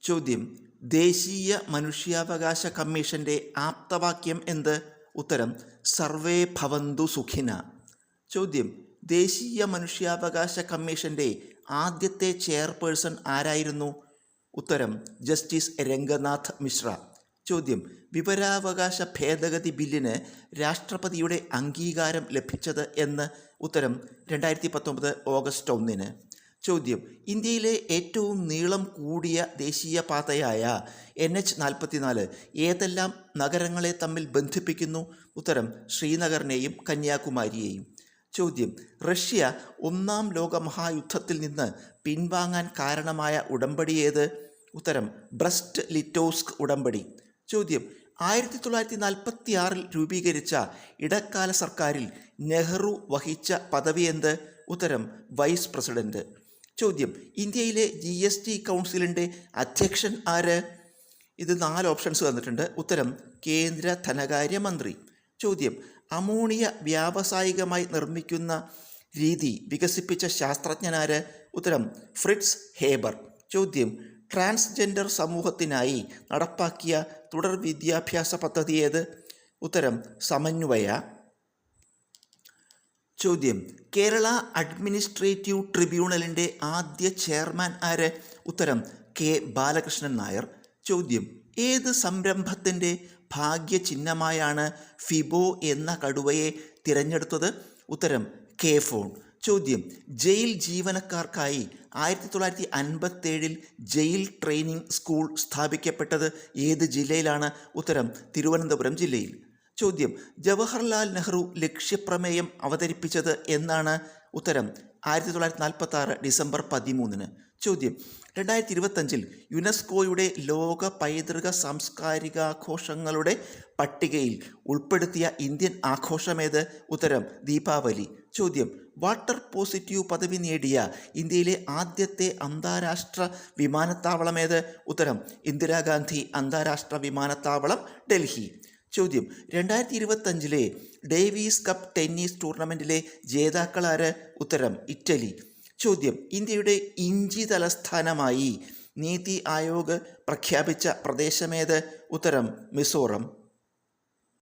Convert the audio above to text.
ചോദ്യം, ദേശീയ മനുഷ്യാവകാശ കമ്മീഷൻ്റെ ആപ്തവാക്യം എന്ത്? ഉത്തരം, സർവേ ഭവന്തു സുഖിന. ചോദ്യം, ദേശീയ മനുഷ്യാവകാശ കമ്മീഷൻ്റെ ആദ്യത്തെ ചെയർപേഴ്സൺ ആരായിരുന്നു? ഉത്തരം, ജസ്റ്റിസ് രംഗനാഥ് മിശ്ര. ചോദ്യം, വിവരാവകാശ ഭേദഗതി ബില്ലിന് രാഷ്ട്രപതിയുടെ അംഗീകാരം ലഭിച്ചത് എന്ന്? ഉത്തരം, 2019 ഓഗസ്റ്റ് 1. ചോദ്യം, ഇന്ത്യയിലെ ഏറ്റവും നീളം കൂടിയ ദേശീയപാതയായ NH-44 ഏതെല്ലാം നഗരങ്ങളെ തമ്മിൽ ബന്ധിപ്പിക്കുന്നു? ഉത്തരം, ശ്രീനഗറിനെയും കന്യാകുമാരിയെയും. ചോദ്യം, റഷ്യ ഒന്നാം ലോക മഹായുദ്ധത്തിൽ നിന്ന് പിൻവാങ്ങാൻ കാരണമായ ഉടമ്പടി ഏത്? ഉത്തരം, ബ്രസ്റ്റ് ലിറ്റോസ്ക് ഉടമ്പടി. ചോദ്യം, 1946 രൂപീകരിച്ച ഇടക്കാല സർക്കാരിൽ നെഹ്റു വഹിച്ച പദവി എന്ത്? ഉത്തരം, വൈസ് പ്രസിഡന്റ്. ചോദ്യം, ഇന്ത്യയിലെ GST കൗൺസിലിൻ്റെ അധ്യക്ഷൻ ആര്? ഇത് 4 ഓപ്ഷൻസ് തന്നിട്ടുണ്ട്. ഉത്തരം, കേന്ദ്ര ധനകാര്യമന്ത്രി. ചോദ്യം, അമോണിയ വ്യാവസായികമായി നിർമ്മിക്കുന്ന രീതി വികസിപ്പിച്ച ശാസ്ത്രജ്ഞനാര്? ഉത്തരം, ഫ്രിറ്റ്സ് ഹേബർ. ചോദ്യം, ട്രാൻസ്ജെൻഡർ സമൂഹത്തിനായി നടപ്പാക്കിയ തുടർ വിദ്യാഭ്യാസ പദ്ധതി ഏത്? ഉത്തരം, സമന്വയ. ചോദ്യം, കേരള അഡ്മിനിസ്ട്രേറ്റീവ് ട്രിബ്യൂണലിൻ്റെ ആദ്യ ചെയർമാൻ ആര്? ഉത്തരം, K. ബാലകൃഷ്ണൻ നായർ. ചോദ്യം, ഏത് സംരംഭത്തിൻ്റെ ഭാഗ്യചിഹ്നമായാണ് ഫിബോ എന്ന കടുവയെ തിരഞ്ഞെടുത്തത്? ഉത്തരം, K ഫോൺ. ചോദ്യം, ജയിൽ ജീവനക്കാർക്കായി 1957 ജയിൽ ട്രെയിനിങ് സ്കൂൾ സ്ഥാപിക്കപ്പെട്ടത് ഏത് ജില്ലയിലാണ്? ഉത്തരം, തിരുവനന്തപുരം ജില്ലയിൽ. ചോദ്യം, ജവഹർലാൽ നെഹ്റു ലക്ഷ്യപ്രമേയം അവതരിപ്പിച്ചത് എന്നാണ്? ഉത്തരം, 1946 ഡിസംബർ 13. ചോദ്യം, 2025 യുനെസ്കോയുടെ ലോക പൈതൃക സാംസ്കാരികാഘോഷങ്ങളുടെ പട്ടികയിൽ ഉൾപ്പെടുത്തിയ ഇന്ത്യൻ ആഘോഷമേത്? ഉത്തരം, ദീപാവലി. ചോദ്യം, വാട്ടർ പോസിറ്റീവ് പദവി നേടിയ ഇന്ത്യയിലെ ആദ്യത്തെ അന്താരാഷ്ട്ര വിമാനത്താവളമേത്? ഉത്തരം, ഇന്ദിരാഗാന്ധി അന്താരാഷ്ട്ര വിമാനത്താവളം, ഡൽഹി. ചോദ്യം, 2025 ഡേവീസ് കപ്പ് ടെന്നീസ് ടൂർണമെൻറ്റിലെ ജേതാക്കളാര്? ഉത്തരം, ഇറ്റലി. ചോദ്യം, ഇന്ത്യയുടെ ഇഞ്ചി തലസ്ഥാനമായി നീതി ആയോഗ് പ്രഖ്യാപിച്ച പ്രദേശമേത്? ഉത്തരം, മിസോറം.